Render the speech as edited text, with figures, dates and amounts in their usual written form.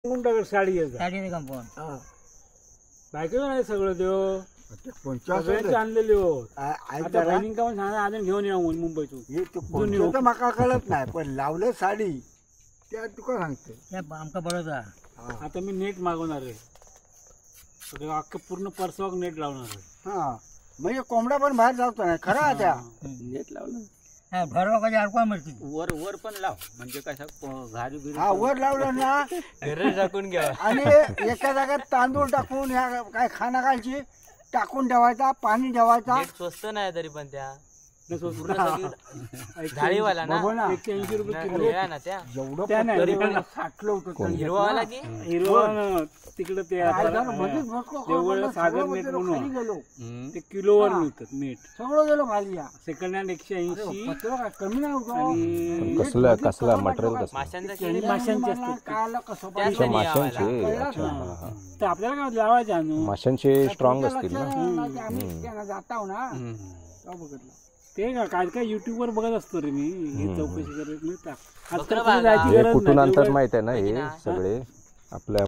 टाकर sari साडीने compound बायको नाही सगळं देव पंचायत सगळ्यांची आणलेली हो आता बहिणी का सांगा अजून घेऊन या मुंबईतून माका कळत नाही पण लावलं साडी त्या तुका सांगते आमका बरोबर आता मी नेट मागवणार आहे अख्खं पूर्ण परसवाक नेट लावणार आहे हा म्हणजे कोंबडा पण बाहेर जातो नाही खरं त्या नेट लावलं घरवा कधी अडकवा मिळते वर वर पण लाव म्हणजे कसं घारी बिरी हा वर लावलं ना घर टाकून घ्या आणि एका जागेत तांदूळ टाकून ह्या काय खाना खायची टाकून ठेवायचा पाणी ठेवायचा नेट स्वस्त नाही तरी पण त्या झाडीवाला झाडीवाला ना बघू ना 180 रुपये किलो निळा ना त्या जेवढं त्या नाही, तरी त्या साठलं होतं हिरवावाला की हिरवा तिकडं ते मध्येच भरपूर देवगडला सागर सगळं नेट गेलो, म्हणून खाली गेलो ते किलोवर मिळतात मीठ सगळं गेलो खाली या सेकंड हँड 180 पत्र काय कमी नाही होतं आणि कसलं कसला मटेरियल कसलं माशांचा आणि माशांचे असतात ते. काय आलं कसं त्याच अच्छा नाही माशांचे कळलं अच्छा ना. हा, हा. तर आपल्याला काय लावायचे आणून माशांचे स्ट्रॉंग असतील ना आम्ही त्यांना जाताव ना तेव्हा बघितलं ते का काय काय युट्यूब वर बघत असतो रे मी हे चौकशी करत मी टाक बकरं आजकाल बागा. जायची हे गरज कुठून नाही आणतात जेवढं- माहित आहे ना हे सगळे आपल्या